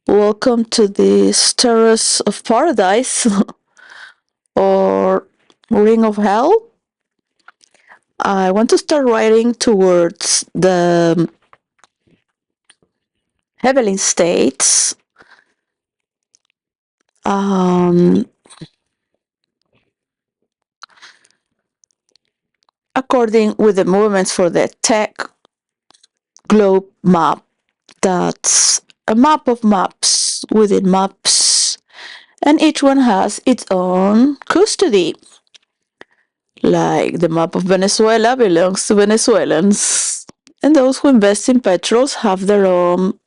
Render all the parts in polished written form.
Welcome to this terrace of paradise or ring of hell. I want to start writing towards the heavenly states. According with the movements for the tech globe map. That's a map of maps within maps, and each one has its own custody. Like the map of Venezuela belongs to Venezuelans, and those who invest in petros have their own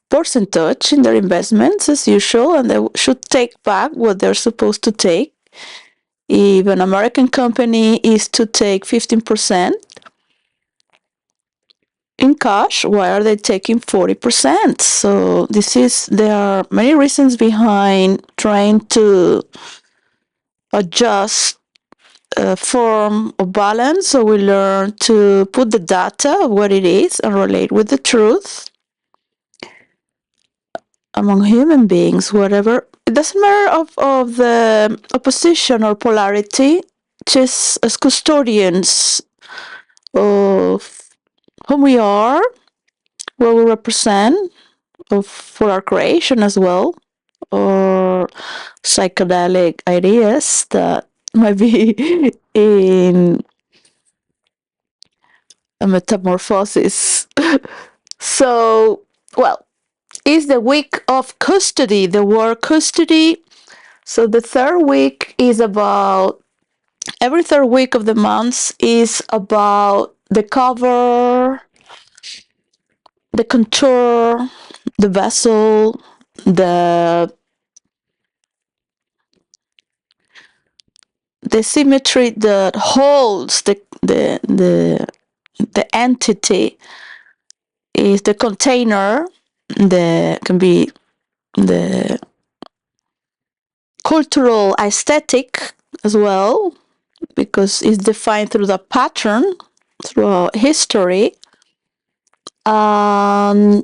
percentage in their investments as usual, and they should take back what they're supposed to take. If an American company is to take 15% in cash, why are they taking 40%? So there are many reasons behind trying to adjust a form of balance, so we learn to put the data of what it is and relate with the truth among human beings, whatever. It doesn't matter of the opposition or polarity, just as custodians of whom we are, what we represent, for our creation as well, or psychedelic ideas that might be in a metamorphosis. So, well, is the week of custody, the word custody. So the third week is about, every third week of the month is about the cover, the contour, the vessel, the symmetry that holds the entity is the container. Can be the cultural aesthetic as well, because it's defined through the pattern throughout history. That's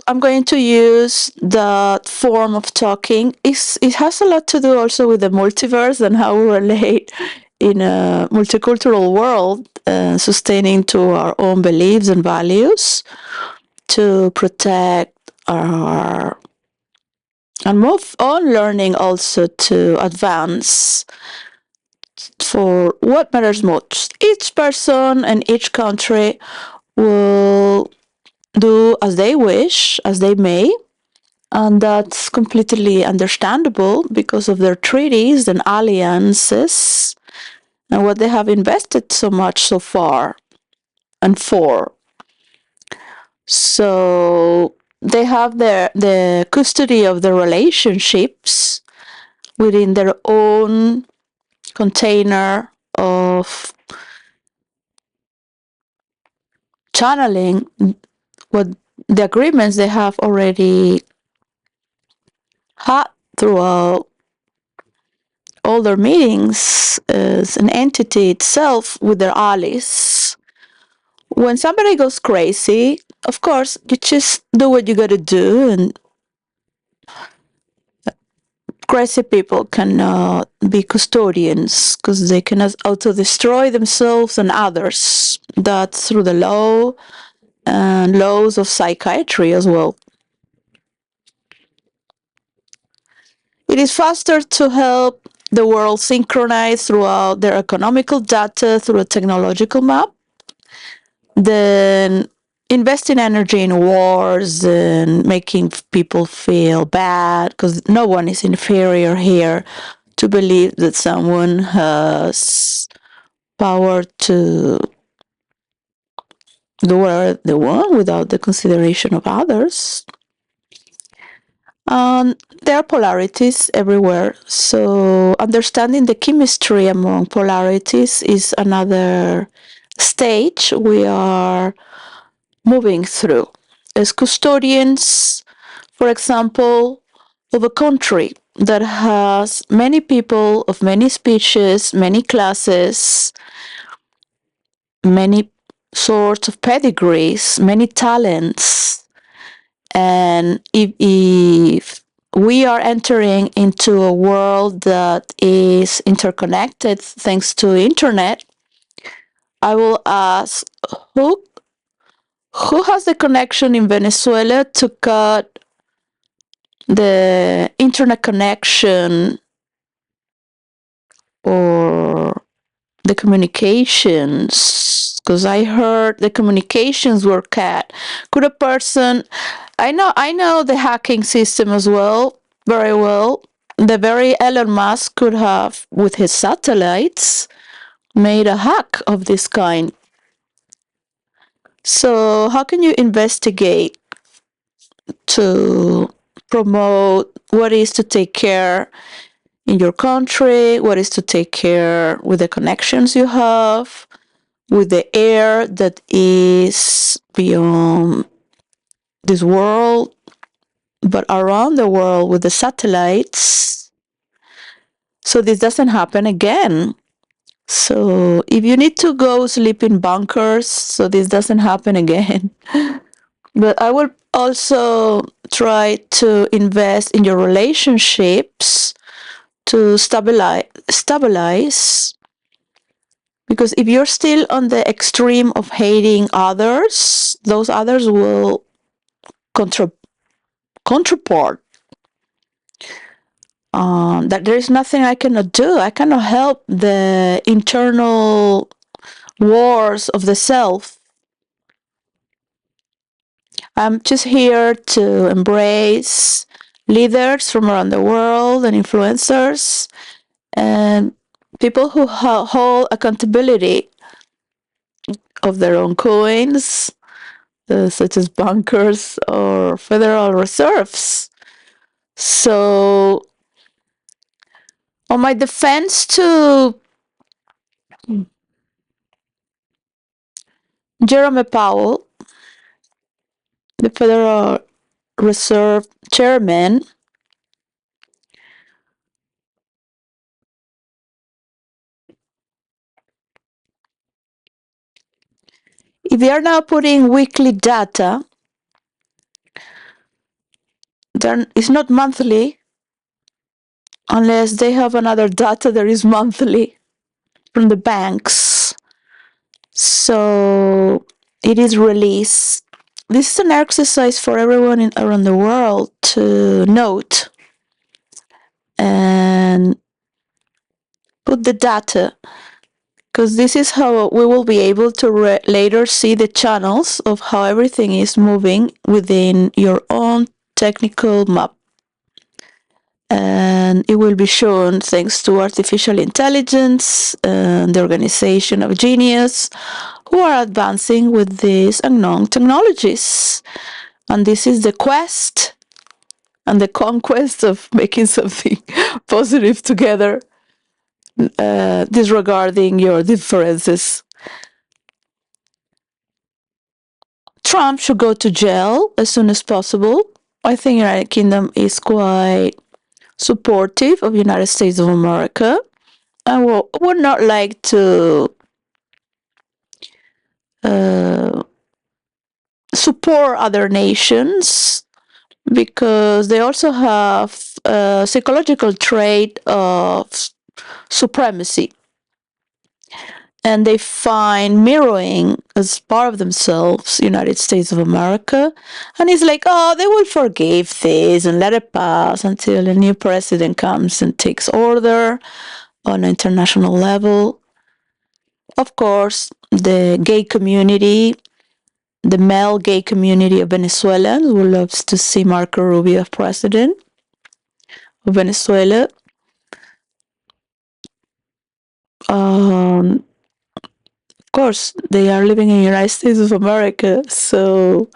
I'm going to use that form of talking. It has a lot to do also with the multiverse and how we relate in a multicultural world, sustaining to our own beliefs and values to protect our and move on, learning also to advance for what matters most. Each person and each country will do as they wish, as they may, and that's completely understandable because of their treaties and alliances and what they have invested so much so far and for. So they have the custody of the relationships within their own container of channeling what the agreements they have already had throughout all their meetings as an entity itself with their allies. When somebody goes crazy, of course, you just do what you gotta do, and crazy people cannot be custodians because they cannot auto-destroy themselves and others. That's through the law and laws of psychiatry as well. It is faster to help the world synchronize throughout their economical data through a technological map than investing energy in wars and making people feel bad, because no one is inferior here, to believe that someone has power to do whatever they want without the consideration of others. There are polarities everywhere, so understanding the chemistry among polarities is another stage we are moving through. As custodians, for example, of a country that has many people of many species, many classes, many sorts of pedigrees, many talents, And if we are entering into a world that is interconnected thanks to internet, I will ask who has the connection in Venezuela to cut the internet connection or the communications? Because I heard the communications were cut. Could a person, I know the hacking system as well, very well. The very Elon Musk could have, with his satellites, made a hack of this kind. So how can you investigate to promote what is to take care in your country, what is to take care with the connections you have, with the air that is beyond this world, but around the world with the satellites, so this doesn't happen again. So if you need to go sleep in bunkers, so this doesn't happen again. But I will also try to invest in your relationships to stabilize, because if you're still on the extreme of hating others, those others will counterpart that there is nothing I cannot do. I cannot help the internal wars of the self. I'm just here to embrace leaders from around the world and influencers and people who hold accountability of their own coins, such as bankers or Federal Reserves. So, on my defense to Jerome Powell, the Federal Reserve Chairman, if they are now putting weekly data, then it's not monthly, unless they have another data that is monthly from the banks. So it is released. This is an exercise for everyone around the world to note and put the data, because this is how we will be able to later see the channels of how everything is moving within your own technical map. And it will be shown thanks to artificial intelligence and the organization of genius who are advancing with these unknown technologies. And this is the quest and the conquest of making something positive together, disregarding your differences. Trump should go to jail as soon as possible. I think the United Kingdom is quite supportive of the United States of America. I would not like to support other nations, because they also have a psychological trait of supremacy. And they find mirroring as part of themselves United States of America. And it's like, oh, they will forgive this and let it pass until a new president comes and takes order on an international level. Of course, the gay community, the male gay community of Venezuelans who loves to see Marco Rubio as president of Venezuela. Of course, they are living in the United States of America, so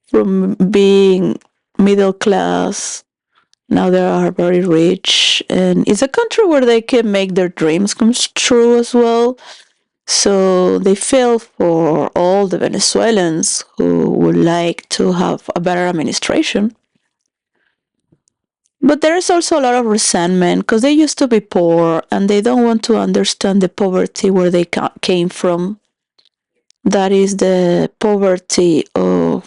from being middle class, now they are very rich, and it's a country where they can make their dreams come true as well. So they feel for all the Venezuelans who would like to have a better administration. But there is also a lot of resentment, because they used to be poor and they don't want to understand the poverty where they came from. That is the poverty of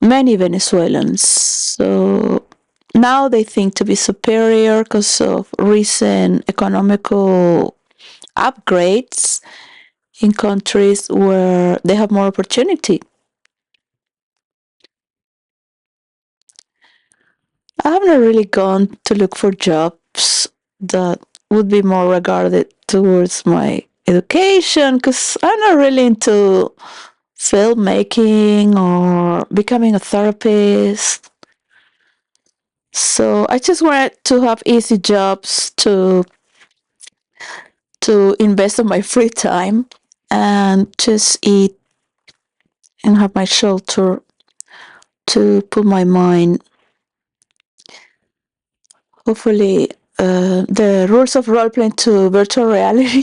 many Venezuelans. So now they think to be superior because of recent economical upgrades in countries where they have more opportunity. I haven't really gone to look for jobs that would be more regarded towards my education because I'm not really into filmmaking or becoming a therapist. So I just wanted to have easy jobs to invest in my free time and just eat and have my shelter to put my mind. Hopefully, the rules of role playing to virtual reality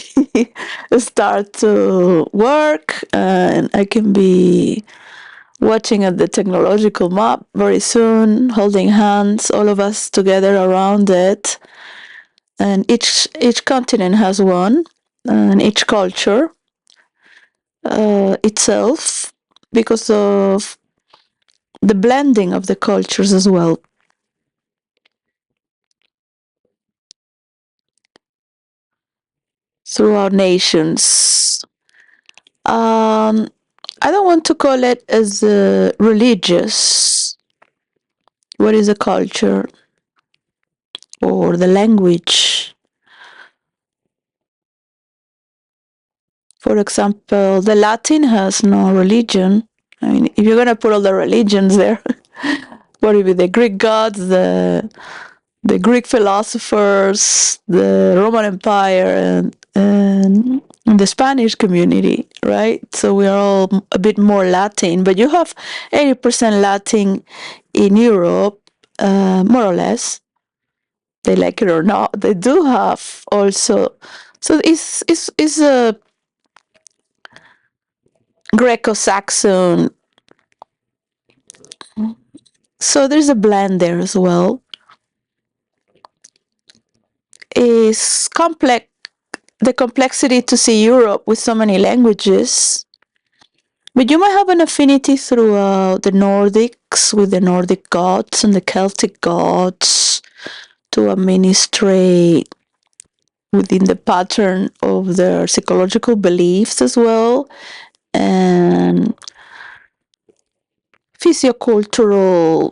start to work, and I can be watching at the technological map very soon, holding hands, all of us together around it. And each continent has one, and each culture itself, because of the blending of the cultures as well throughout nations. I don't want to call it as religious. What is a culture or the language? For example, the Latin has no religion. I mean, if you're gonna put all the religions there, what would be the Greek gods, the Greek philosophers, the Roman Empire, and the Spanish community, right? So we are all a bit more Latin, but you have 80% Latin in Europe, more or less. They like it or not, they do have also. So it's a Greco-Saxon. So there's a blend there as well. Is complex the complexity to see Europe with so many languages. But you might have an affinity throughout the Nordics with the Nordic gods and the Celtic gods to administrate within the pattern of their psychological beliefs as well, and physiocultural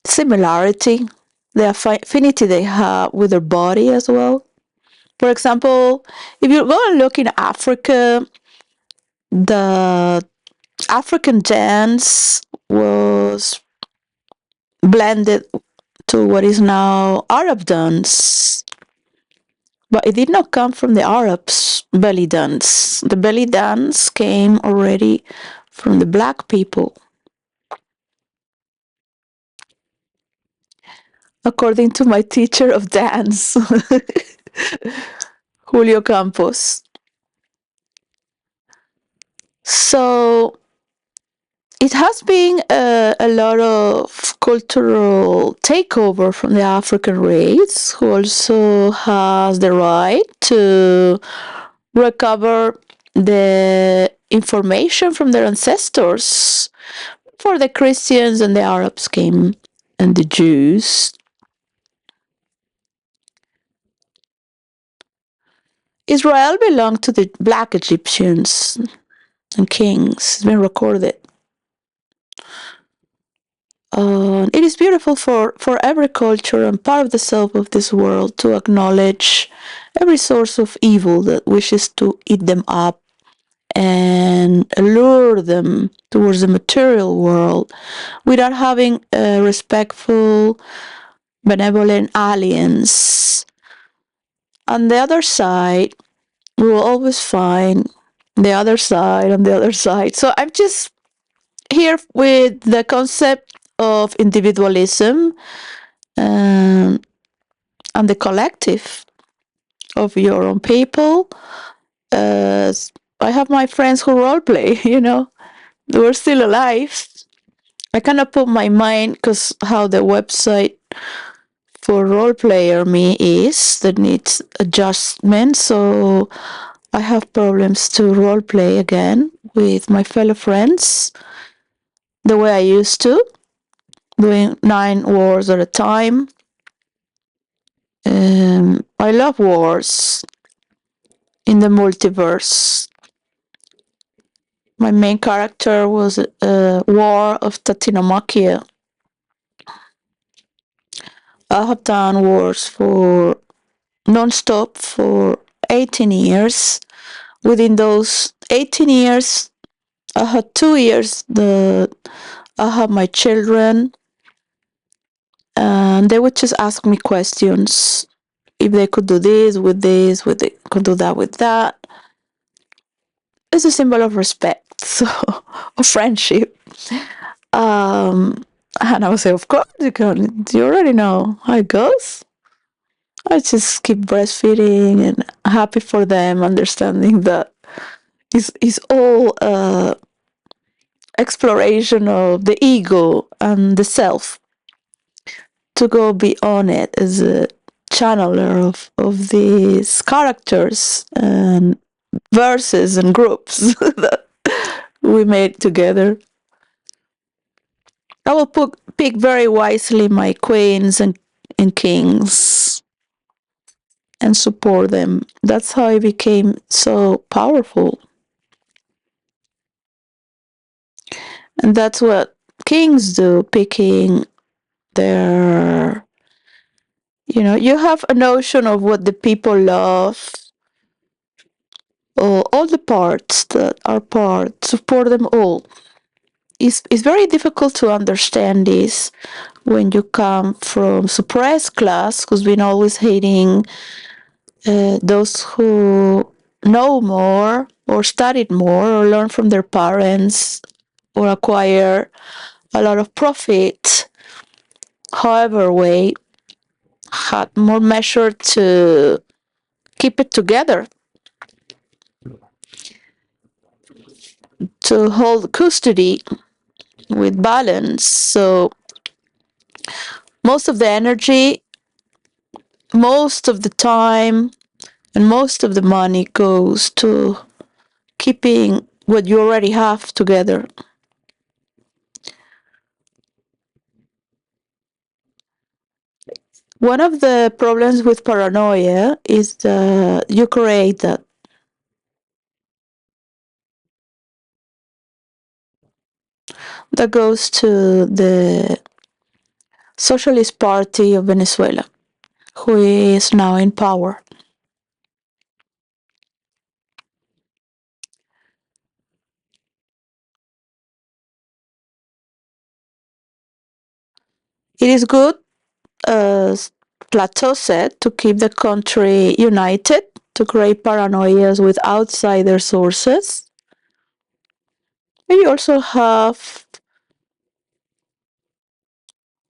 similarity, the affinity they have with their body as well. For example, if you go and look in Africa, the African dance was blended to what is now Arab dance. But it did not come from the Arabs' belly dance. The belly dance came already from the black people, according to my teacher of dance, Julio Campos. So it has been a lot of cultural takeover from the African race, who also has the right to recover the information from their ancestors. For the Christians and the Arabs came, and the Jews. Israel belonged to the black Egyptians and kings. It's been recorded. It is beautiful for every culture and part of the self of this world to acknowledge every source of evil that wishes to eat them up and lure them towards the material world without having a respectful, benevolent alliance. On the other side, we will always find the other side on the other side. So I'm just here with the concept of individualism and the collective of your own people. I have my friends who role play, we're still alive. I cannot put my mind because how the website for role player me is that needs adjustment. So I have problems to role play again with my fellow friends. the way I used to, doing 9 wars at a time. I love wars in the multiverse. My main character was War of ℂ𝕦𝕤𝕤𝕪. I have done wars for non-stop for 18 years. Within those 18 years, I had 2 years that I had my children, and they would just ask me questions. If they could do this, they could do that with that. It's a symbol of respect, so of friendship. And I would say, of course you can. You already know how it goes. I just keep breastfeeding and happy for them, understanding that it's all exploration of the ego and the self to go beyond it as a channeler of these characters and verses and groups that we made together. I will pick very wisely my queens and kings and support them. That's how I became so powerful. And that's what kings do, picking their, you have a notion of what the people love, or all the parts that are part, support them all. It's very difficult to understand this when you come from suppressed class, who's been always hating those who know more or studied more or learn from their parents or acquire a lot of profit, however way, had more measure to keep it together, to hold custody with balance. So most of the energy, most of the time, and most of the money goes to keeping what you already have together. One of the problems with paranoia is that you create that goes to the Socialist Party of Venezuela, who is now in power. It is good, as Plateau said, to keep the country united, to create paranoias with outsider sources. And you also have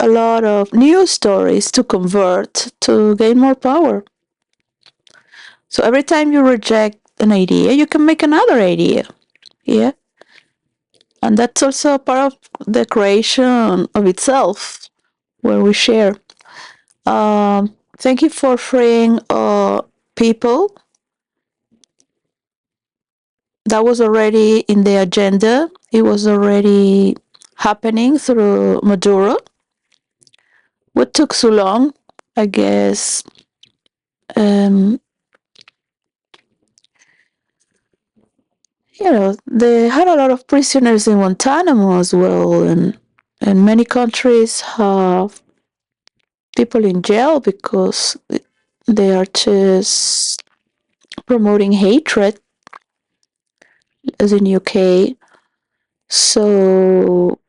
a lot of news stories to convert to gain more power. So every time you reject an idea, you can make another idea. Yeah. And that's also part of the creation of itself, where we share. Thank you for freeing people. That was already in the agenda. It was already happening through Maduro. What took so long? I guess they had a lot of prisoners in Guantanamo as well, and many countries have people in jail because they are just promoting hatred, as in UK. So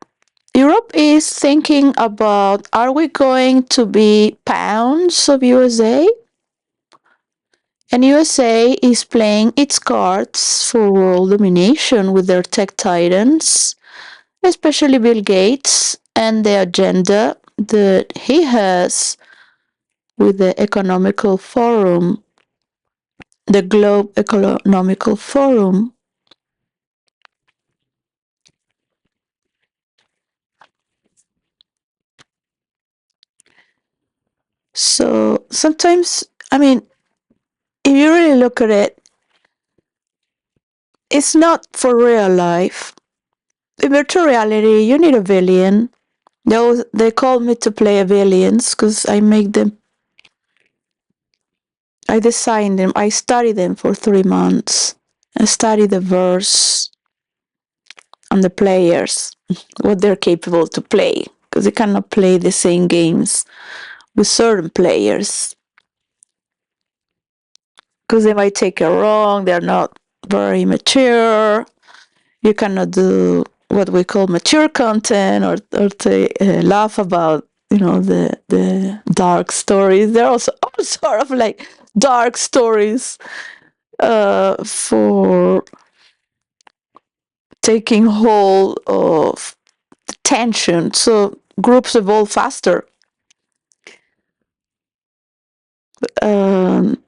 Europe is thinking about, are we going to be pounds of USA? And USA is playing its cards for world domination with their tech titans, especially Bill Gates and the agenda that he has with the economical forum, the Globe Economical Forum. So sometimes, if you really look at it, it's not for real life. In virtual reality, you need a villain. They called me to play a villains because I make them. I design them. I study them for 3 months. I study the verse and the players, what they're capable to play, because they cannot play the same games with certain players, because they might take it wrong. They're not very mature. You cannot do what we call mature content, or to laugh about the dark stories. There are also all sort of like dark stories for taking hold of the tension, so groups evolve faster. um,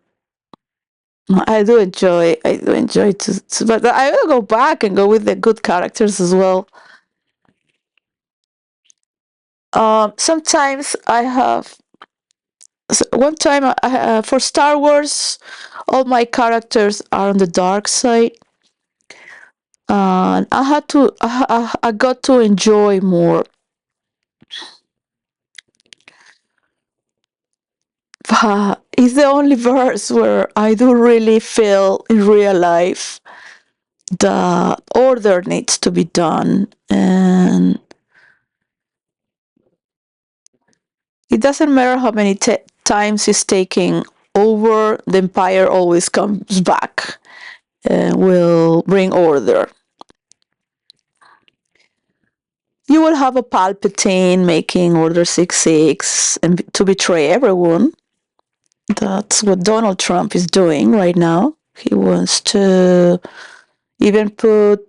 I do enjoy but I will go back and go with the good characters as well. Sometimes I have one time for Star Wars, all my characters are on the dark side, and I got to enjoy more. But it's the only verse where I do really feel in real life the order needs to be done, and it doesn't matter how many times it's taking over, the empire always comes back and will bring order. You will have a Palpatine making Order 66 and to betray everyone. That's what Donald Trump is doing right now. He wants to even put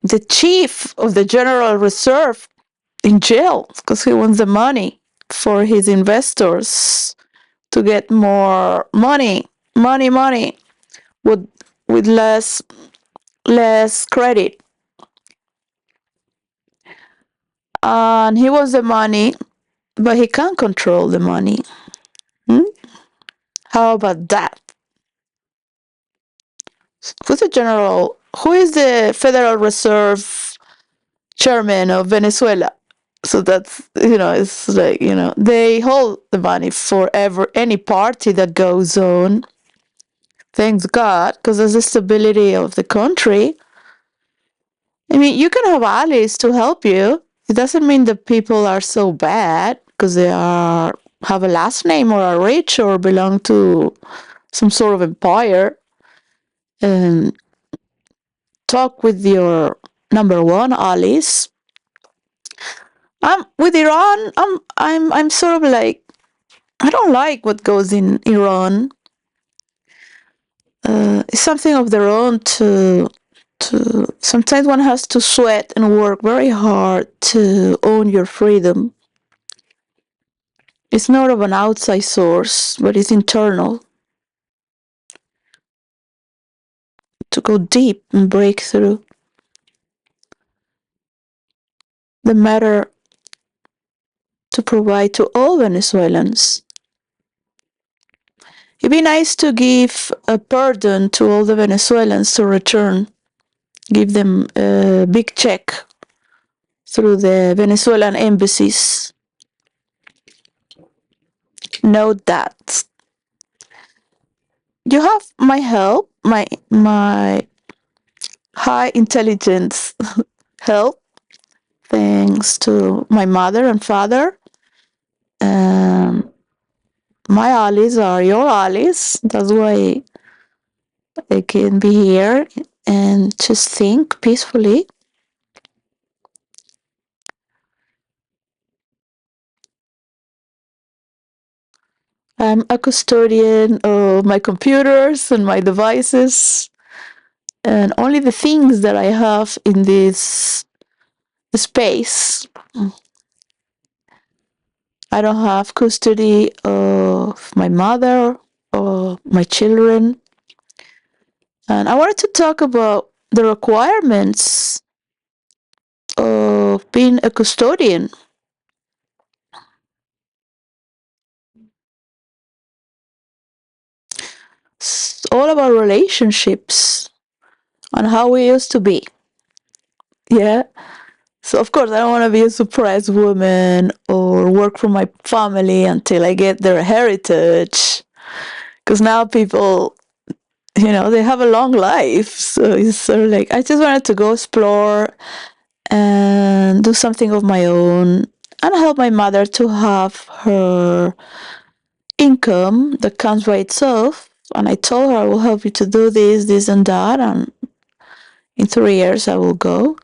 the chief of the General Reserve in jail because he wants the money for his investors to get more money with with less credit. And he wants the money, but he can't control the money. Hmm? How about that? Who's the general? Who is the Federal Reserve chairman of Venezuela? So that's it's like they hold the money for any party that goes on. Thanks God, because there's the stability of the country. I mean, you can have allies to help you. It doesn't mean that people are so bad because they have a last name or are rich or belong to some sort of empire. And talk with your number one allies. With Iran. I'm sort of like I don't like what goes in Iran. It's something of their own to sometimes one has to sweat and work very hard to own your freedom. It's not of an outside source, but it's internal. To go deep and break through the matter to provide to all Venezuelans. It'd be nice to give a pardon to all the Venezuelans to return. Give them a big check through the Venezuelan embassies. Note that. You have my help, my high intelligence help, thanks to my mother and father. My allies are your allies. That's why I can be here and just think peacefully. I'm a custodian of my computers and my devices, and only the things that I have in this space. I don't have custody of my mother or my children. And I wanted to talk about the requirements of being a custodian. It's all about relationships and how we used to be. Yeah. So of course I don't want to be a suppressed woman or work for my family until I get their heritage. Because now people, they have a long life. So it's sort of like, I just wanted to go explore and do something of my own and help my mother to have her income that comes by itself. And I told her I will help you to do this, this, and that. And in 3 years, I will go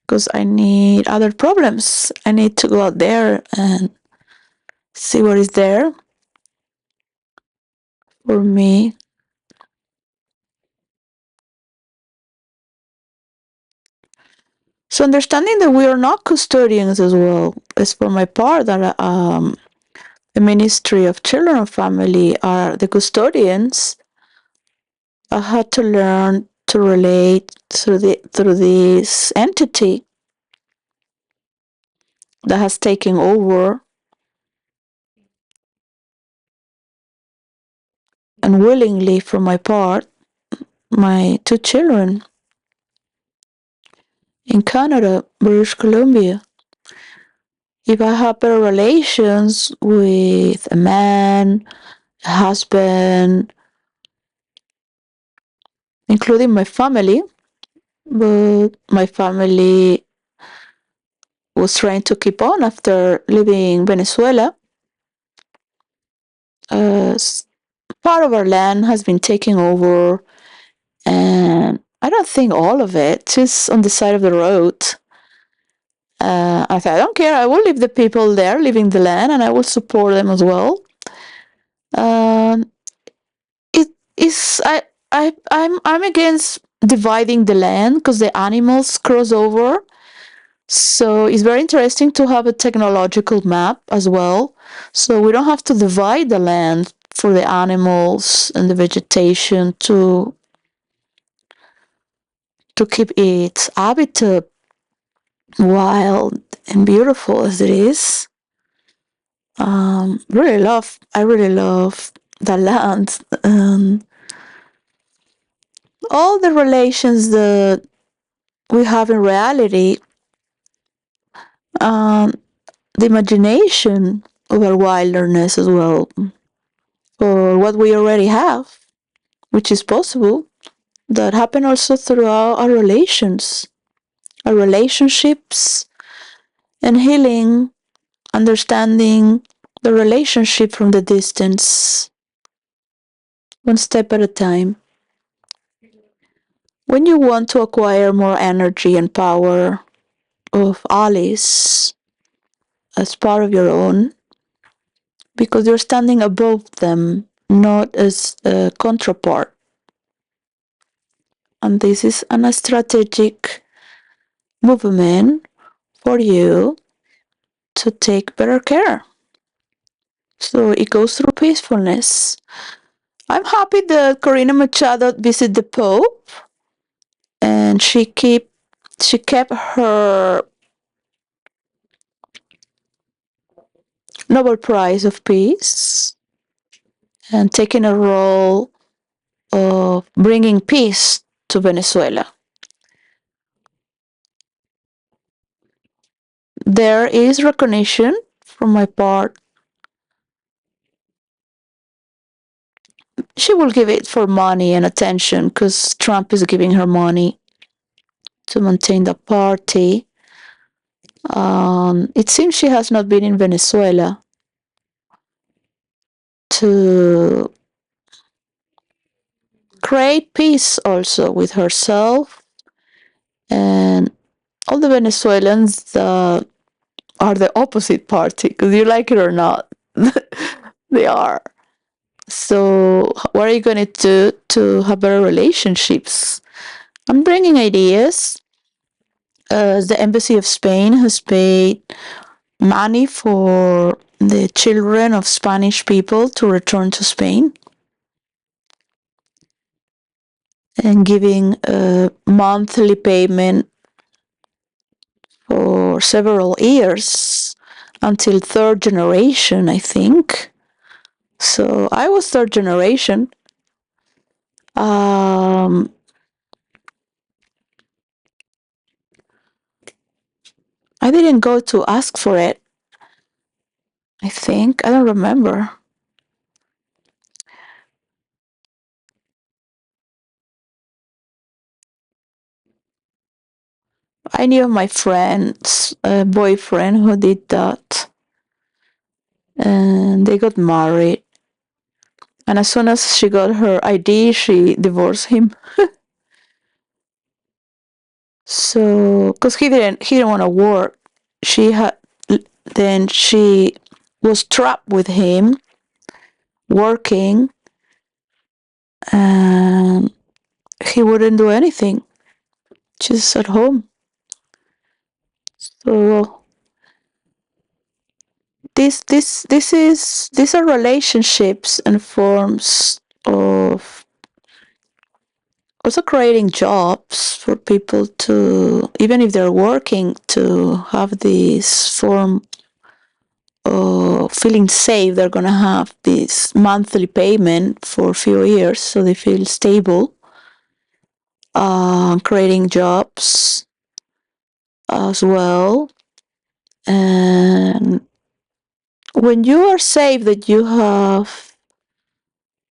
because I need other problems. I need to go out there and see what is there for me. So understanding that we are not custodians as well is for my part that the Ministry of Children and Family are the custodians. I had to learn to relate through this entity that has taken over and willingly for my part, my 2 children in Canada, British Columbia. If I have better relations with a man, a husband, including my family, but my family was trying to keep on after leaving Venezuela. Part of our land has been taken over, and I don't think all of it, just on the side of the road. I said, I don't care. I will leave the people there living the land, and I will support them as well. It is I'm against dividing the land because the animals cross over. So it's very interesting to have a technological map as well. So we don't have to divide the land for the animals and the vegetation to keep its habitat wild and beautiful as it is. I really love the land and all the relations that we have in reality. Um, the imagination of our wilderness as well, or what we already have, which is possible, that happen also throughout our relations, our relationships, and healing, understanding the relationship from the distance, one step at a time. When you want to acquire more energy and power of allies as part of your own, because you're standing above them, not as a counterpart. And this is a strategic movement for you to take better care. So it goes through peacefulness. I'm happy that Corina Machado visited the Pope, and she kept her Nobel Prize of Peace and taking a role of bringing peace to Venezuela. There is recognition from my part. She will give it for money and attention because Trump is giving her money to maintain the party. It seems she has not been in Venezuela to create peace also with herself and all the Venezuelans that are the opposite party, because you like it or not, they are. So what are you going to do to have better relationships? I'm bringing ideas. The Embassy of Spain has paid money for the children of Spanish people to return to Spain and giving a monthly payment for several years until third generation, I think. So I was third generation. I didn't go to ask for it. I think. I don't remember. I knew my friend's boyfriend who did that. And they got married. And as soon as she got her ID, she divorced him. So, because he didn't want to work. Then she was trapped with him working, and he wouldn't do anything, just at home. So these are relationships and forms of also creating jobs for people to, even if they're working, to have this form of feeling safe. They're gonna have this monthly payment for a few years, so they feel stable. Creating jobs as well. And when you are safe that you have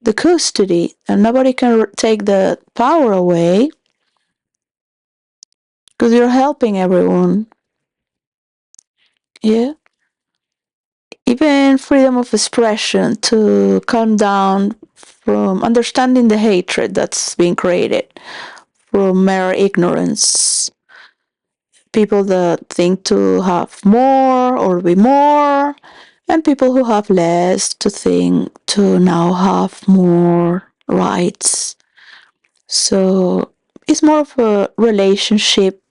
the custody and nobody can take the power away, because you're helping everyone. Yeah. Even freedom of expression, to calm down from understanding the hatred that's being created from mere ignorance. People that think to have more or be more, and people who have less to think to now have more rights. So it's more of a relationship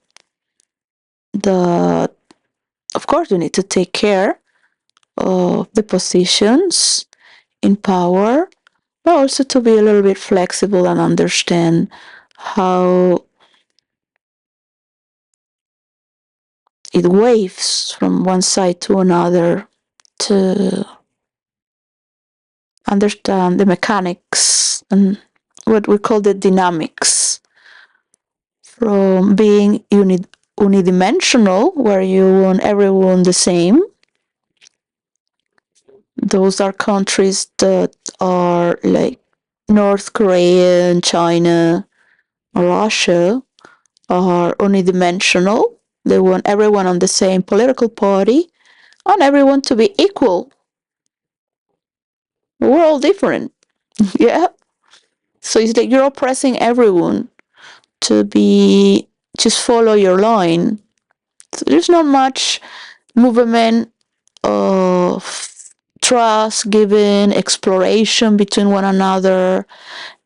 that, of course, you need to take care of the positions in power, but also to be a little bit flexible and understand how it waves from one side to another, to understand the mechanics and what we call the dynamics, from being unidimensional, where you want everyone the same. Those are countries that are like North Korea and China or Russia, are unidimensional. They want everyone on the same political party and everyone to be equal. We're all different. Yeah. So it's like you're oppressing everyone to be, just follow your line. So there's not much movement of trust given, exploration between one another,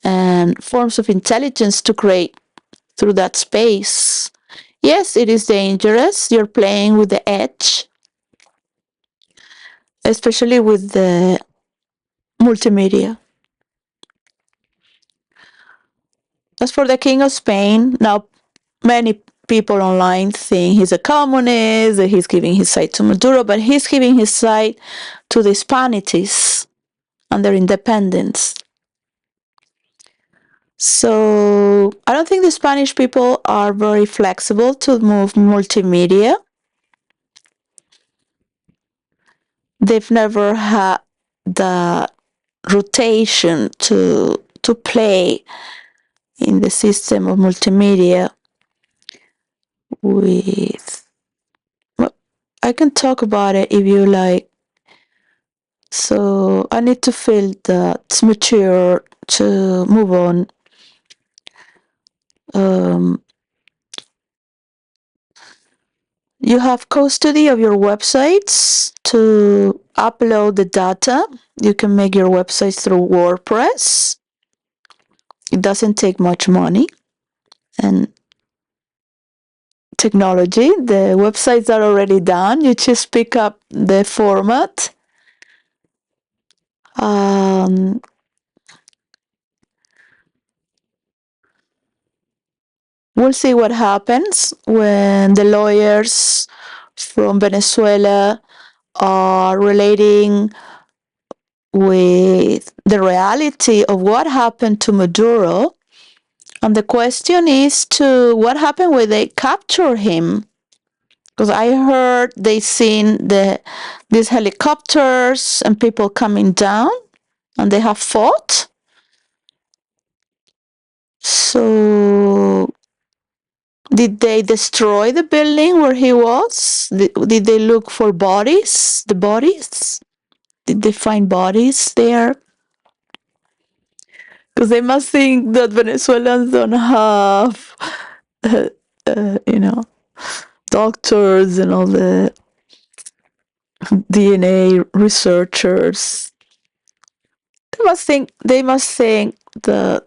and forms of intelligence to create through that space. Yes, it is dangerous. You're playing with the edge, especially with the multimedia. As for the King of Spain, now many people online think he's a communist, that he's giving his side to Maduro, but he's giving his side to the Hispanities and their independence. So I don't think the Spanish people are very flexible to move multimedia. They've never had the rotation to play in the system of multimedia with, well, I can talk about it if you like. So I need to feel that it's mature to move on. You have custody of your websites to upload the data. You can make your websites through WordPress. It doesn't take much money and technology. The websites are already done. You just pick up the format. We'll see what happens when the lawyers from Venezuela are relating with the reality of what happened to Maduro. And the question is to what happened when they capture him. Because I heard they seen these helicopters and people coming down and they have fought. So did they destroy the building where he was? Did they look for bodies? The bodies? Did they find bodies there? Because they must think that Venezuelans don't have, doctors and all the DNA researchers. They must think that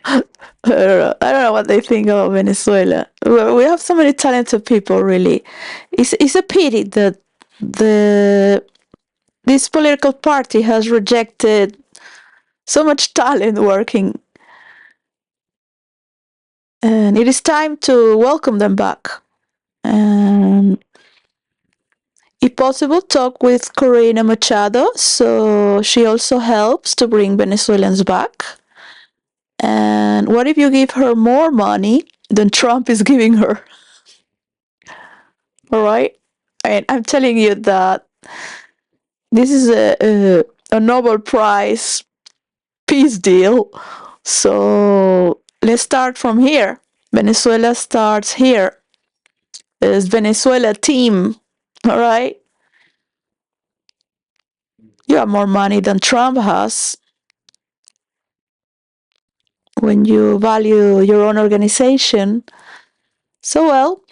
I don't know what they think about Venezuela. We have so many talented people. Really, it's a pity that this political party has rejected so much talent working, and it is time to welcome them back. And if possible, talk with Corina Machado, so she also helps to bring Venezuelans back. And what if you give her more money than Trump is giving her? All right? And I'm telling you that this is a Nobel Prize peace deal. So let's start from here. Venezuela starts here. It's Venezuela team. All right? You have more money than Trump has. When you value your own organization. So,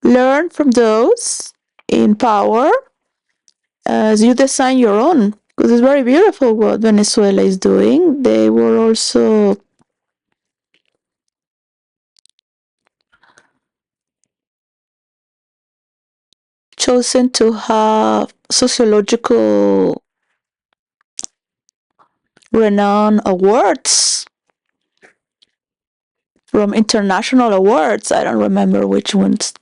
learn from those in power as you design your own. Because it's very beautiful what Venezuela is doing. They were also chosen to have sociological renown awards from international awards. I don't remember which ones.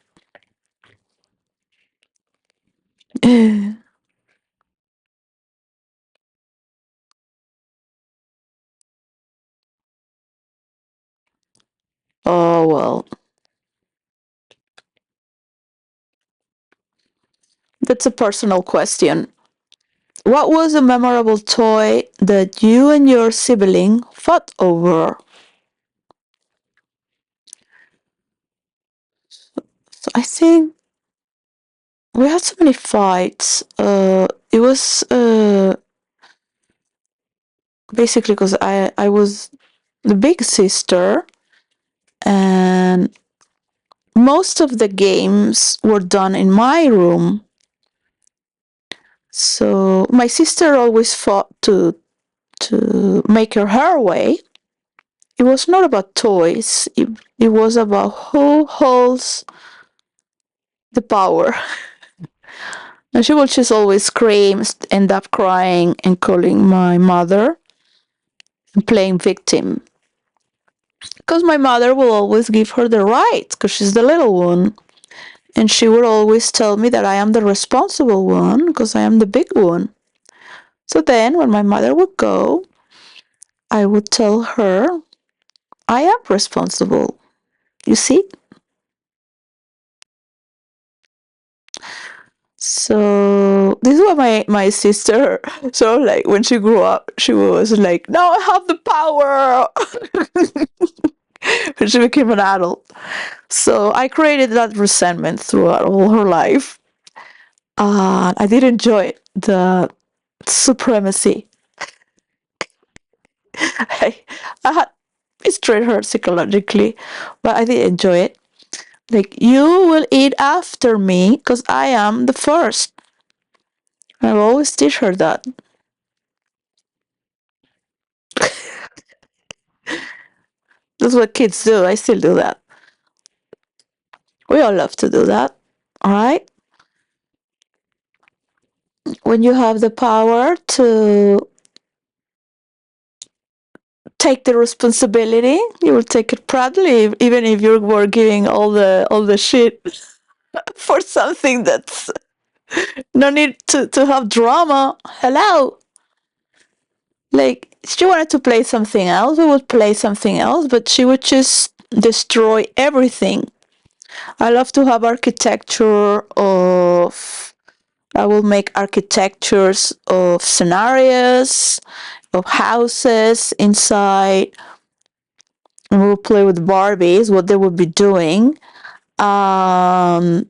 Oh, well. That's a personal question. What was a memorable toy that you and your sibling fought over? So I think we had so many fights. It was basically because I was the big sister, and most of the games were done in my room. So my sister always fought to make her way. It was not about toys. It was about who holds the power. And she will just always scream, end up crying and calling my mother and playing victim. Because my mother will always give her the right, because she's the little one. And she would always tell me that I am the responsible one, because I am the big one. So then, when my mother would go, I would tell her, I am responsible. You see? So this is what my sister, so like when she grew up, she was like, now I have the power. When she became an adult. So I created that resentment throughout all her life. I did enjoy the supremacy. I had betrayed her psychologically, but I did enjoy it. Like, you will eat after me because I am the first. I will always teach her that. That's what kids do. I still do that. We all love to do that. All right? When you have the power to take the responsibility, you will take it proudly, even if you were giving all the shit for something that's No need to have drama. Hello. Like, she wanted to play something else, we would play something else, but she would just destroy everything. I love to have architecture of, I will make architectures of scenarios, of houses inside, and we'll play with Barbies, what they would be doing. And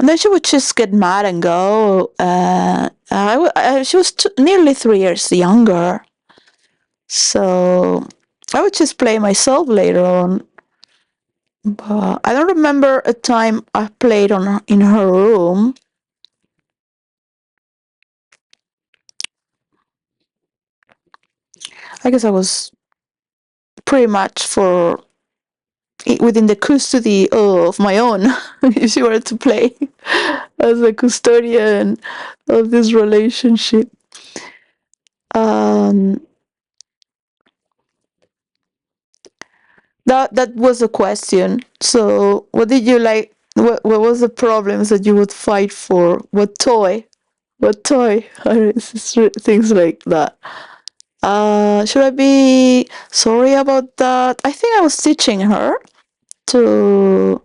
then she would just get mad and go. She was nearly 3 years younger, so I would just play myself later on. But I don't remember a time I played in her room. I guess I was pretty much within the custody of my own. If she were to play as a custodian of this relationship. Um, that was a question. So, what did you like? What was the problems that you would fight for? What toy? What toy? Things like that. Should I be sorry about that? I think I was teaching her to,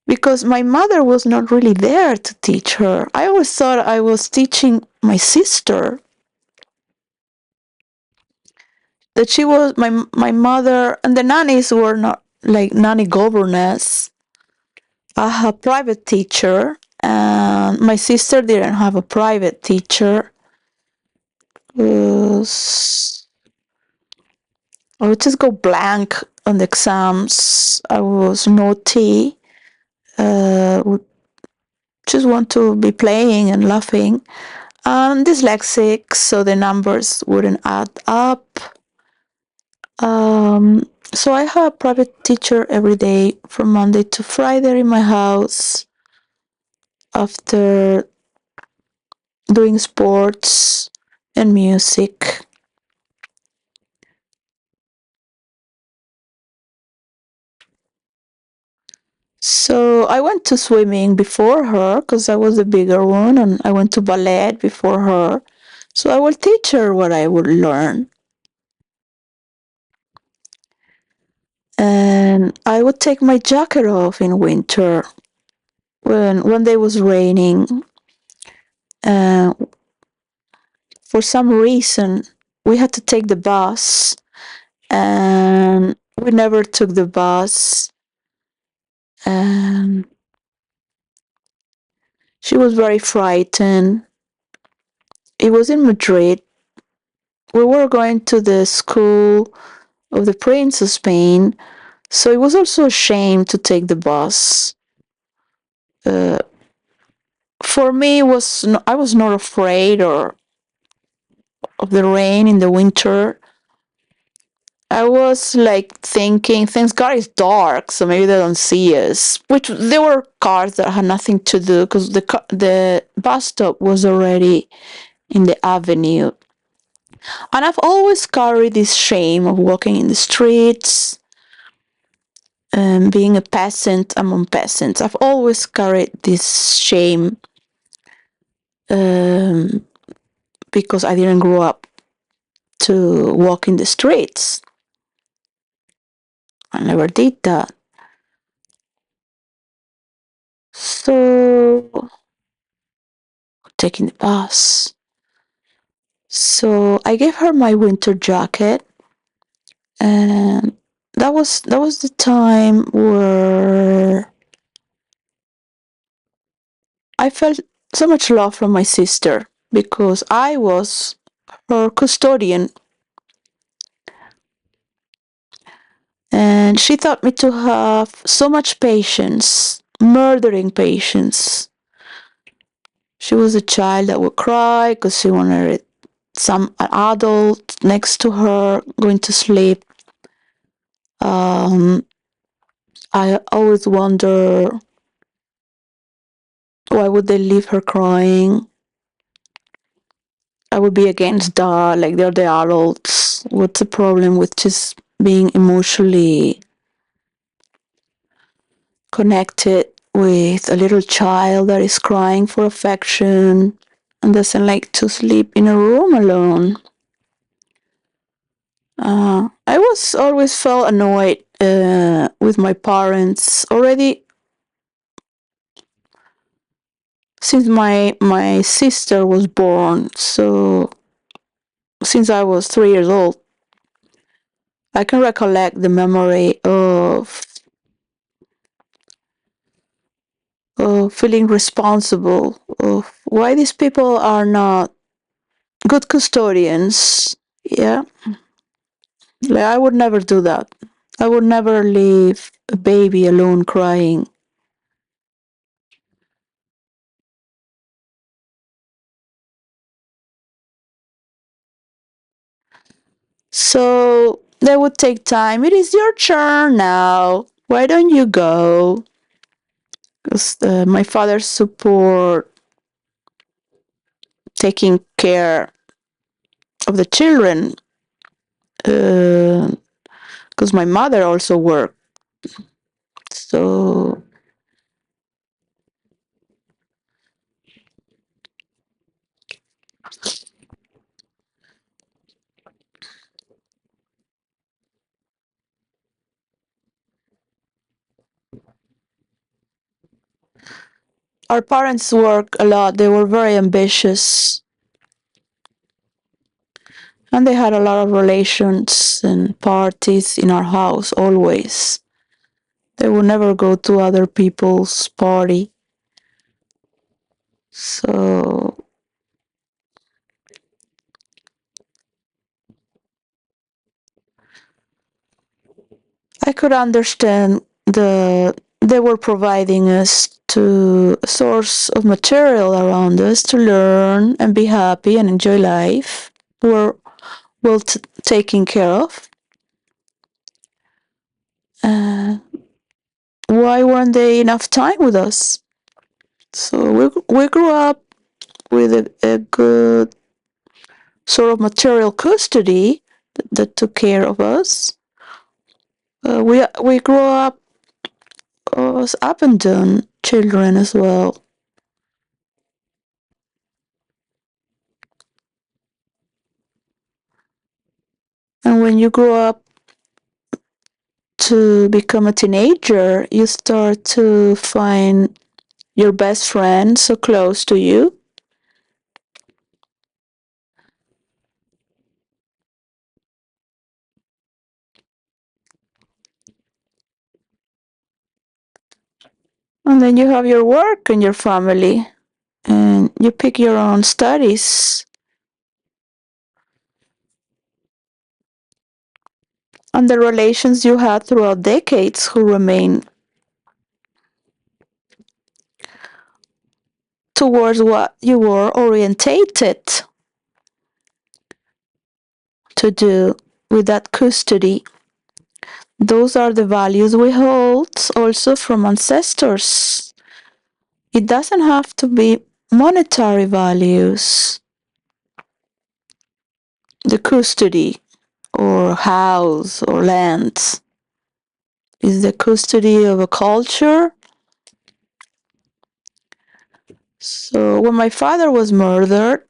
because my mother was not really there to teach her. I always thought I was teaching my sister. That she was my mother, and the nannies were not like nanny governess. I had a private teacher, and my sister didn't have a private teacher. I would just go blank on the exams. I was naughty. Would just want to be playing and laughing. I'm dyslexic, so the numbers wouldn't add up. So I have a private teacher every day from Monday to Friday in my house after doing sports and music. So I went to swimming before her because I was the bigger one, and I went to ballet before her. So I will teach her what I would learn. And I would take my jacket off in winter when one day was raining. For some reason, we had to take the bus, and we never took the bus. And she was very frightened. It was in Madrid. We were going to the school of the Prince of Spain, so it was also a shame to take the bus. For me, I was not afraid of the rain in the winter. I was like thinking, thanks God it's dark, so maybe they don't see us. Which there were cars that had nothing to do because the bus stop was already in the avenue. And I've always carried this shame of walking in the streets, being a peasant among peasants. I've always carried this shame because I didn't grow up to walk in the streets. I never did that. So, taking the bus. So I gave her my winter jacket, and that was the time where I felt so much love from my sister because I was her custodian. And she taught me to have so much patience, murdering patience. She was a child that would cry because she wanted some adult next to her going to sleep. I always wonder, why would they leave her crying? I would be against that, like they're the adults. What's the problem with just being emotionally connected with a little child that is crying for affection and doesn't like to sleep in a room alone. I was always felt annoyed with my parents already since my sister was born. So since I was 3 years old, I can recollect the memory of feeling responsible of why these people are not good custodians. Yeah, like I would never do that. I would never leave a baby alone crying. So they would take time. It is your turn now. Why don't you go? Because my father support taking care of the children. Because my mother also worked. So our parents worked a lot. They were very ambitious. And they had a lot of relations and parties in our house always. They would never go to other people's party. So I could understand they were providing us to a source of material around us to learn and be happy and enjoy life. We're well taken care of. Why weren't they enough time with us? So we grew up with a good sort of material custody that took care of us. We grew up as abandoned children as well. And when you grow up to become a teenager, you start to find your best friend so close to you. And then you have your work and your family, and you pick your own studies. And the relations you had throughout decades who remain towards what you were orientated to do with that custody. Those are the values we hold also from ancestors. It doesn't have to be monetary values. The custody or house or land is the custody of a culture. So when my father was murdered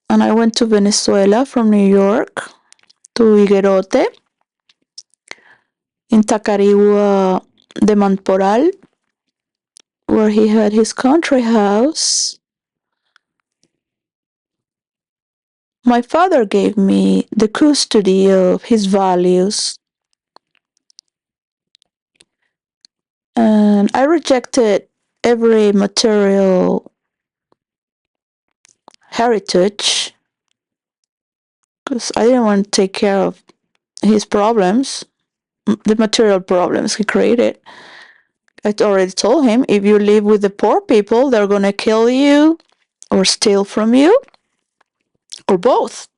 and I went to Venezuela from New York to Higuerote in Tacarigua de Mamporal, where he had his country house, my father gave me the custody of his values. And I rejected every material heritage because I didn't want to take care of his problems, the material problems he created. I already told him, if you live with the poor people, they're going to kill you or steal from you or both.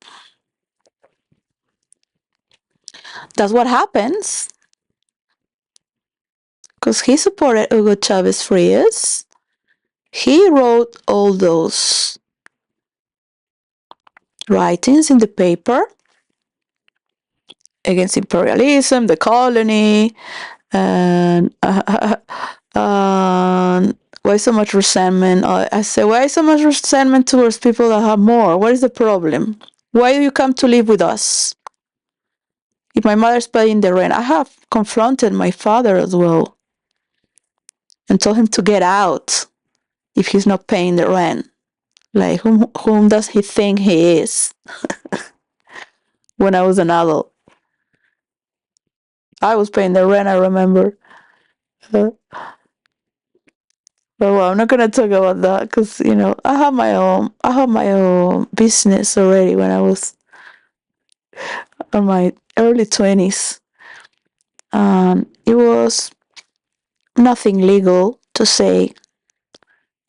That's what happens because he supported Hugo Chavez Frias. He wrote all those writings in the paper against imperialism, the colony, And why so much resentment? I say, why so much resentment towards people that have more? What is the problem? Why do you come to live with us? If my mother's paying the rent, I have confronted my father as well and told him to get out if he's not paying the rent. Like, whom does he think he is? When I was an adult, I was paying the rent, I remember. But well, I'm not gonna talk about that because I have my own business already when I was in my early 20s, and it was nothing legal to say.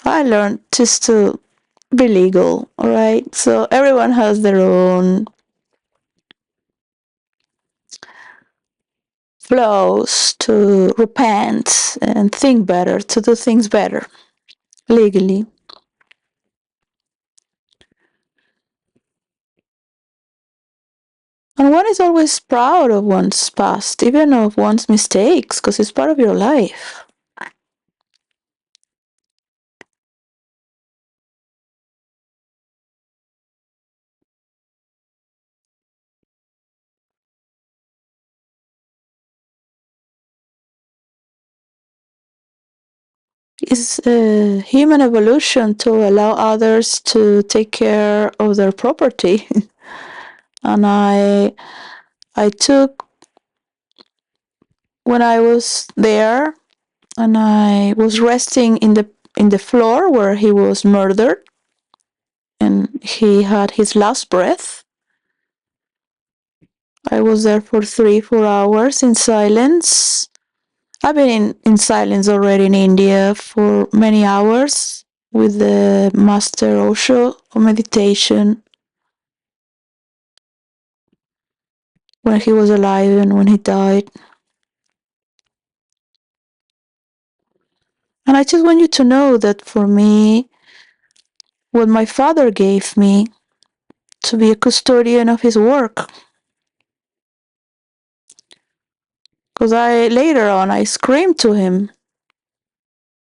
I learned just to be legal, all right? So everyone has their own flaws to repent and think better, to do things better legally. And one is always proud of one's past, even of one's mistakes, because it's part of your life. It's human evolution to allow others to take care of their property. And I took, when I was there and I was resting in the floor where he was murdered and he had his last breath. I was there for 3-4 hours in silence. I've been in silence already in India for many hours with the master Osho of meditation when he was alive and when he died. And I just want you to know that for me, what my father gave me to be a custodian of his work, because later on I screamed to him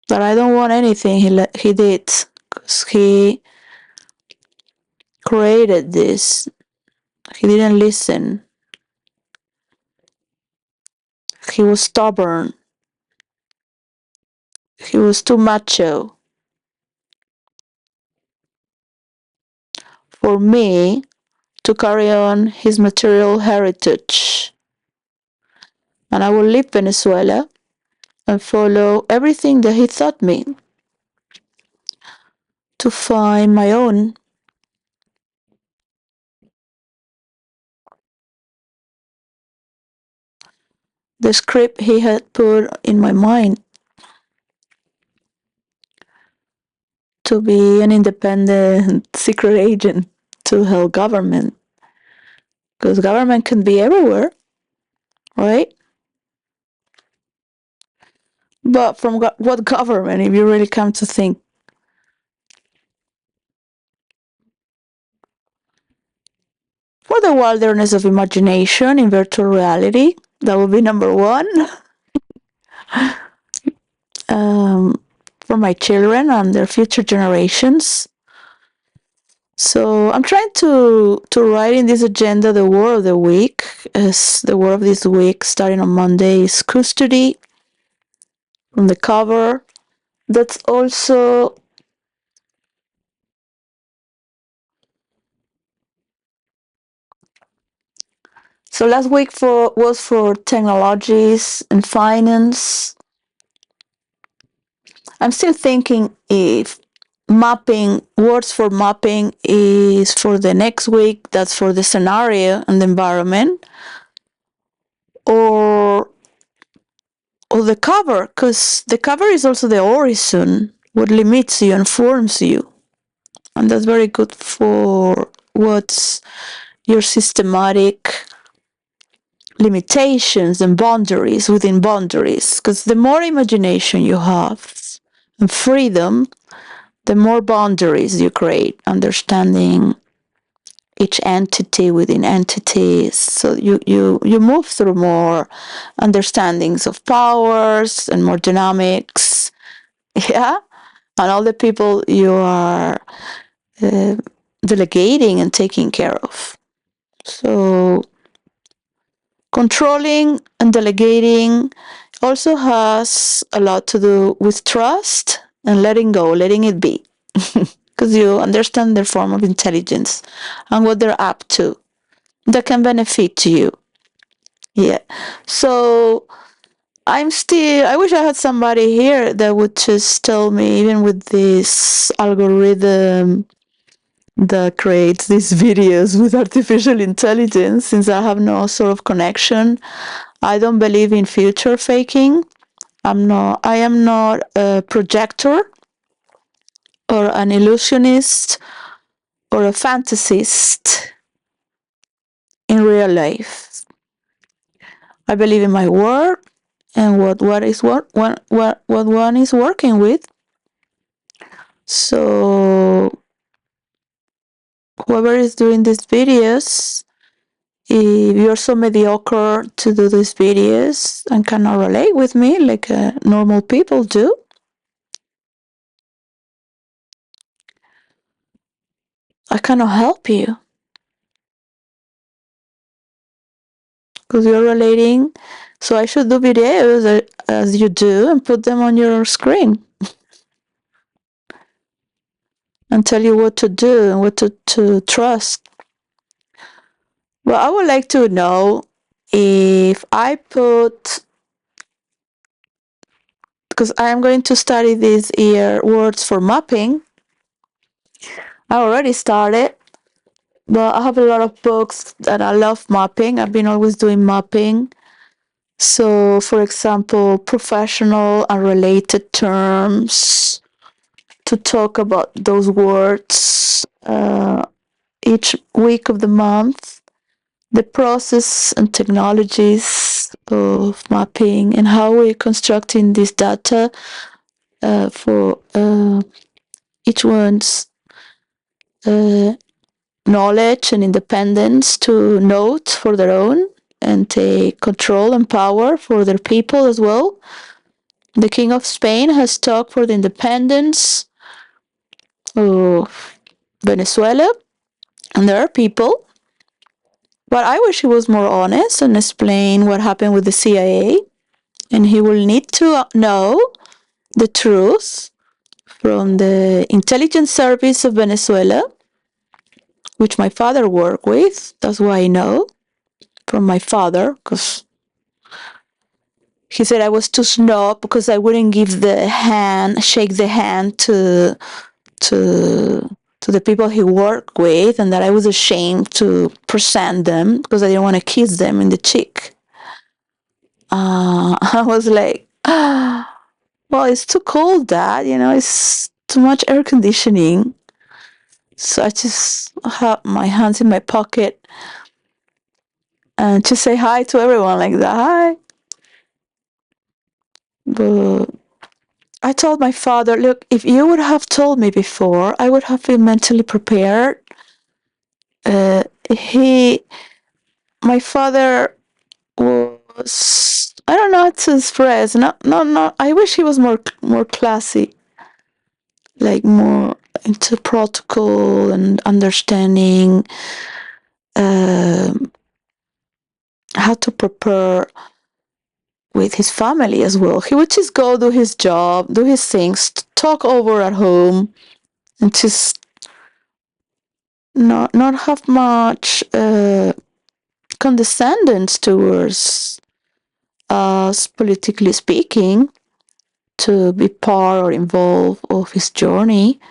that I don't want anything he did, because he created this. He didn't listen. He was stubborn. He was too macho for me to carry on his material heritage. And I will leave Venezuela and follow everything that he taught me to find my own. The script he had put in my mind to be an independent secret agent to help government. Because government can be everywhere, right? But from what government, if you really come to think? For the wilderness of imagination in virtual reality, that would be number one. For my children and their future generations. So I'm trying to write in this agenda the word of the week. As the word of this week, starting on Monday, is custody. On the cover, that's also so. Last week was for technologies and finance. I'm still thinking if mapping, words for mapping is for the next week, that's for the scenario and the environment, or the cover, because the cover is also the horizon, what limits you and forms you. And that's very good for what's your systematic limitations and boundaries within boundaries. Because the more imagination you have and freedom, the more boundaries you create, understanding each entity within entities. So you move through more understandings of powers and more dynamics. Yeah. And all the people you are uh, delegating and taking care of. So controlling and delegating also has a lot to do with trust and letting go, letting it be. Because you understand their form of intelligence and what they're up to that can benefit you. Yeah. So I wish I had somebody here that would just tell me, even with this algorithm that creates these videos with artificial intelligence, since I have no sort of connection. I don't believe in future faking. I am not a projector or an illusionist or a fantasist in real life. I believe in my work and what one is working with. So whoever is doing these videos, if you're so mediocre to do these videos and cannot relate with me like normal people do, I cannot help you because you're relating. So I should do videos as you do and put them on your screen and tell you what to do and what to trust. Well, I would like to know if I put, because I am going to study this year words for mapping. I already started, but I have a lot of books that I love mapping. I've been always doing mapping. So, for example, professional and related terms, to talk about those words each week of the month, the process and technologies of mapping, and how we're constructing this data for each one's knowledge and independence to note for their own and take control and power for their people as well. The King of Spain has talked for the independence of Venezuela, and there are people. But I wish he was more honest and explain what happened with the CIA, and he will need to know the truth from the intelligence service of Venezuela, which my father worked with. That's why I know from my father, because he said I was too snob because I wouldn't shake the hand to the people he worked with, and that I was ashamed to present them because I didn't want to kiss them in the cheek. I was like, well, it's too cold, Dad. It's too much air conditioning. So I just have my hands in my pocket and just say hi to everyone like that. Hi. But I told my father, look, if you would have told me before, I would have been mentally prepared. My father was, I don't know how to express. No. I wish he was more classy, like more into protocol and understanding how to prepare with his family as well. He would just go do his job, do his things, talk over at home, and just not have much condescendence towards us, politically speaking, to be part or involved of his journey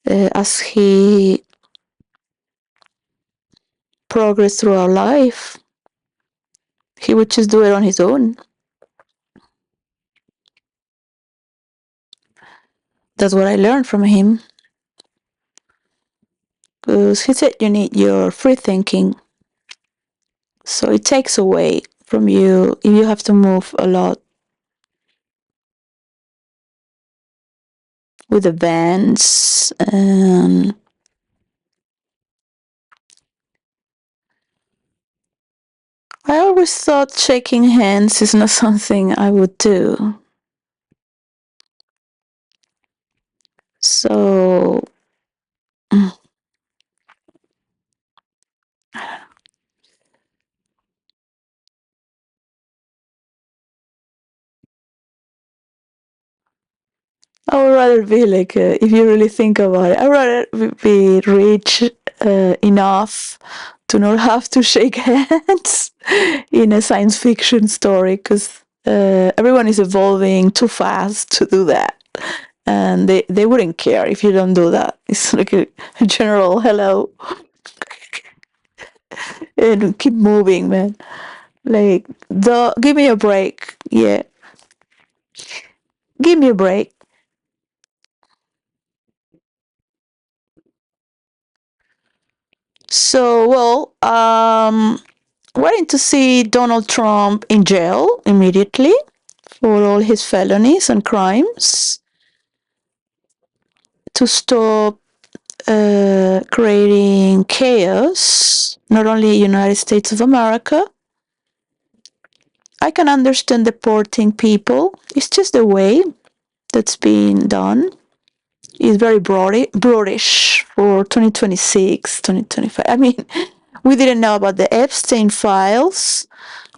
as he progressed through our life. He would just do it on his own. That's what I learned from him. Because he said you need your free thinking. So it takes away from you if you have to move a lot with events and always thought shaking hands is not something I would do. So, I would rather be like, if you really think about it, I would rather be rich enough to not have to shake hands in a science fiction story, because everyone is evolving too fast to do that. And they wouldn't care if you don't do that. It's like a general hello and keep moving, man. Like, give me a break. Yeah, give me a break. So, well, wanting to see Donald Trump in jail immediately for all his felonies and crimes, to stop creating chaos, not only United States of America. I can understand deporting people. It's just the way that's being done. It's very broadish for 2026, 2025. I mean, we didn't know about the Epstein files,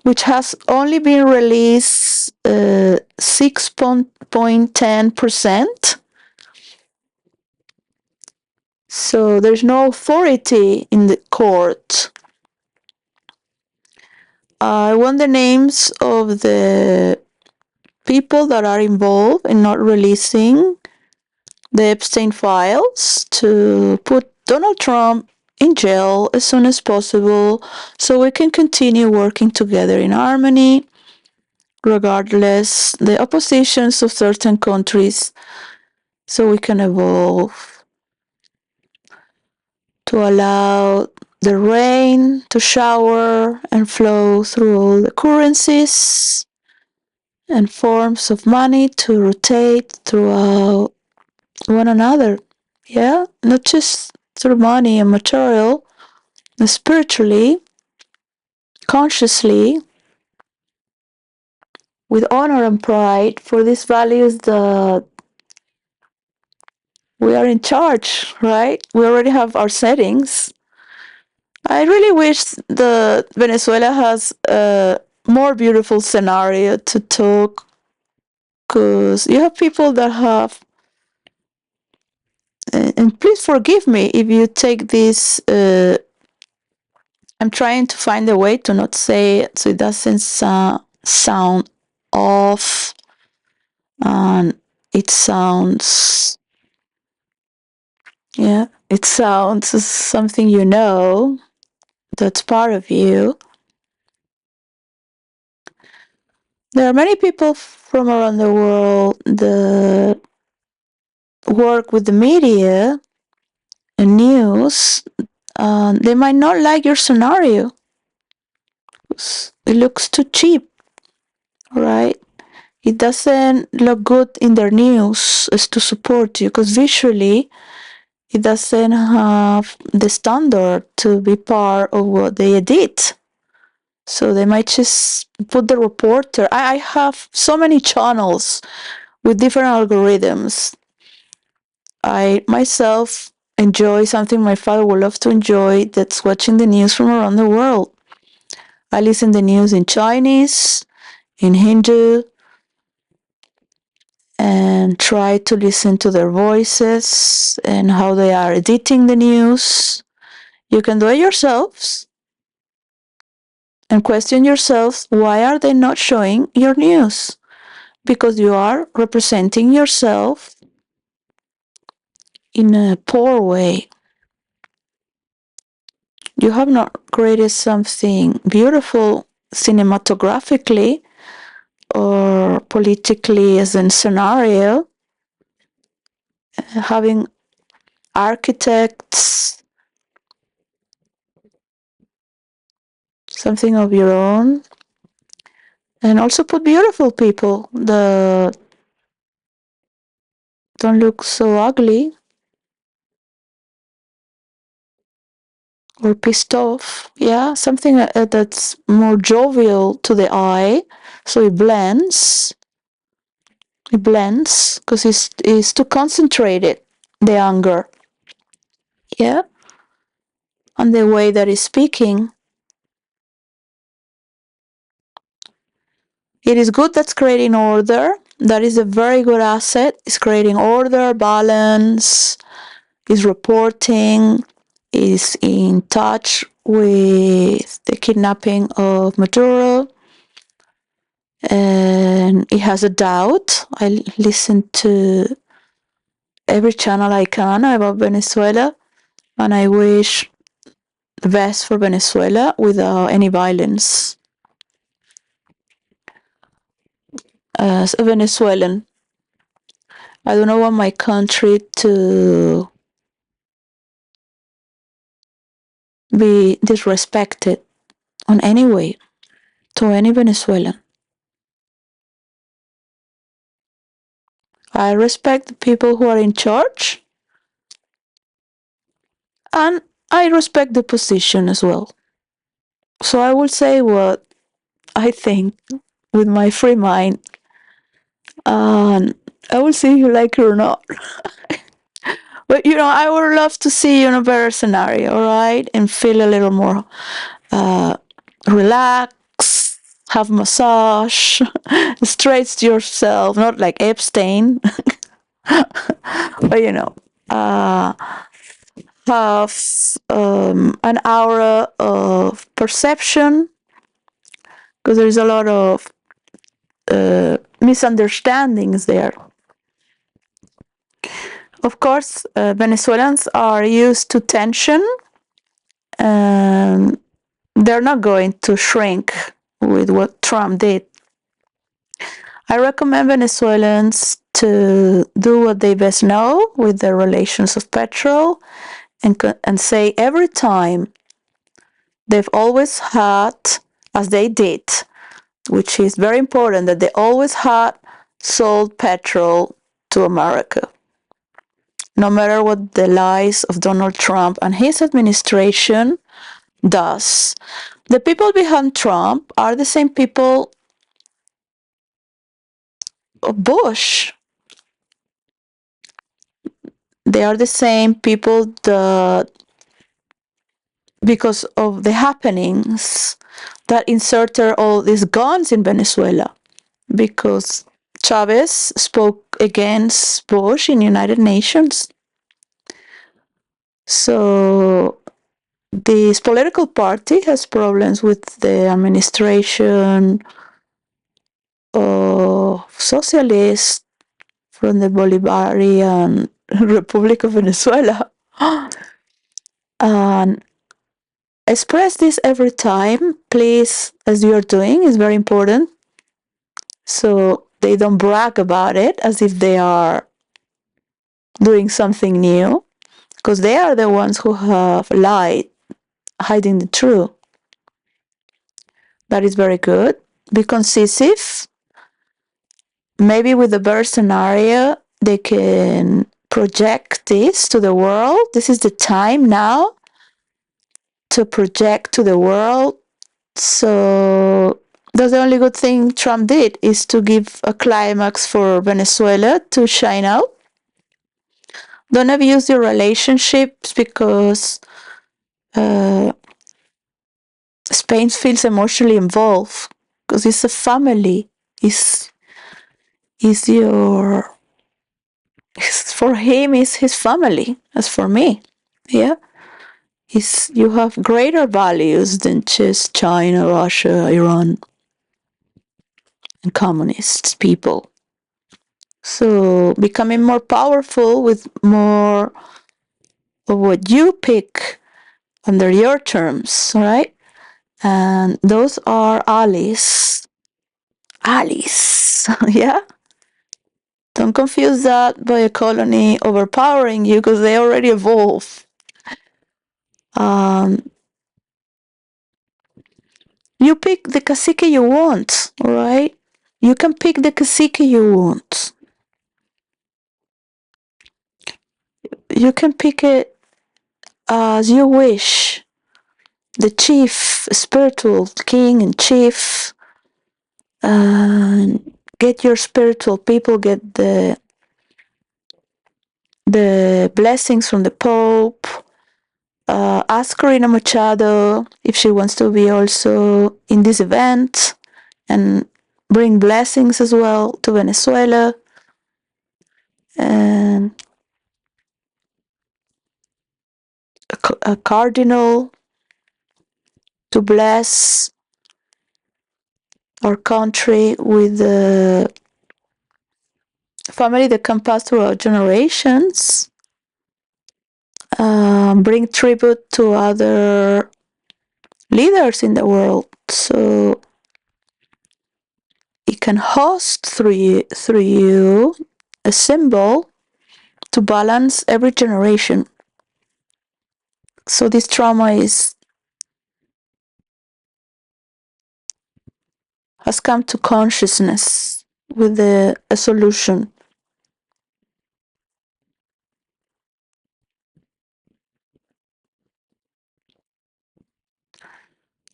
which has only been released 6.10%. So there's no authority in the court. I want the names of the people that are involved in not releasing the Epstein files, to put Donald Trump in jail as soon as possible so we can continue working together in harmony, regardless the oppositions of certain countries, so we can evolve to allow the rain to shower and flow through all the currencies and forms of money to rotate throughout one another. Yeah, not just through money and material, but spiritually, consciously, with honor and pride for these values that we are in charge, right? We already have our settings. I really wish the Venezuela has a more beautiful scenario to talk, because you have people that have, and please forgive me if you take this, I'm trying to find a way to not say it so it doesn't sound off, and it sounds, yeah, it sounds as something you know, that's part of you. There are many people from around the world that work with the media and news. They might not like your scenario. It looks too cheap, right? It doesn't look good in their news as to support you, because visually it doesn't have the standard to be part of what they edit. So they might just put the reporter. I have so many channels with different algorithms. I myself enjoy something my father would love to enjoy, that's watching the news from around the world. I listen to the news in Chinese, in Hindu, and try to listen to their voices and how they are editing the news. You can do it yourselves and question yourselves, why are they not showing your news? Because you are representing yourself in a poor way. You have not created something beautiful cinematographically or politically as a scenario. Having architects, something of your own, and also put beautiful people that don't look so ugly. or pissed off. Yeah, something that's more jovial to the eye. So it blends. It blends because it's too concentrated, the anger. Yeah, and the way that he's speaking. It is good that's creating order. That is a very good asset. It's creating order, balance, is reporting, is in touch with the kidnapping of Maduro, and it has a doubt. I listen to every channel I can about Venezuela, and I wish the best for Venezuela without any violence. As a Venezuelan, I do not want my country to be disrespected on any way to any Venezuelan. I respect the people who are in charge, and I respect the position as well. So I will say what I think with my free mind, and I will see if you like it or not. But I would love to see you in a better scenario, all right, and feel a little more relaxed, have massage, stretch yourself, not like Epstein, but have an aura of perception, because there's a lot of misunderstandings there. Of course, Venezuelans are used to tension, and they're not going to shrink with what Trump did. I recommend Venezuelans to do what they best know with their relations of petrol, and say every time they've always had, as they did, which is very important, that they always had sold petrol to America. No matter what the lies of Donald Trump and his administration does. The people behind Trump are the same people of Bush. They are the same people that, because of the happenings, that inserted all these guns in Venezuela. Because Chavez spoke against Bush in United Nations. So this political party has problems with the administration of socialists from the Bolivarian Republic of Venezuela. And express this every time, please, as you're doing, is very important. So they don't brag about it as if they are doing something new, because they are the ones who have lied, hiding the truth. That is very good. Be concisive. Maybe with the better scenario, they can project this to the world. This is the time now to project to the world. So that's the only good thing Trump did, is to give a climax for Venezuela to shine out. Don't abuse your relationships, because Spain feels emotionally involved, because it's a family. It's for him, is his family, as for me. Yeah. You have greater values than just China, Russia, Iran, and communist people. So becoming more powerful with more of what you pick under your terms, all right? And those are allies. Allies, yeah? Don't confuse that by a colony overpowering you, because they already evolved. You pick the cacique you want, all right? You can pick the cacique you want. You can pick it as you wish. the chief, spiritual king and chief. Get your spiritual people, get the blessings from the Pope. Ask Corina Machado if she wants to be also in this event and bring blessings as well to Venezuela. And a cardinal to bless our country with the family that can pass throughout generations. Bring tribute to other leaders in the world, so it can host through you a symbol to balance every generation. So this trauma has come to consciousness with a solution.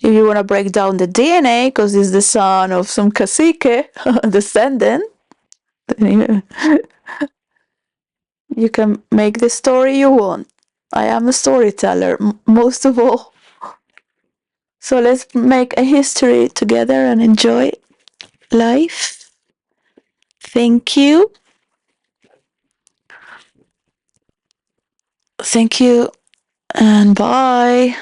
If you want to break down the DNA, because he's the son of some cacique, descendant, you can make the story you want. I am a storyteller, most of all. So let's make a history together and enjoy life. Thank you. Thank you, and bye.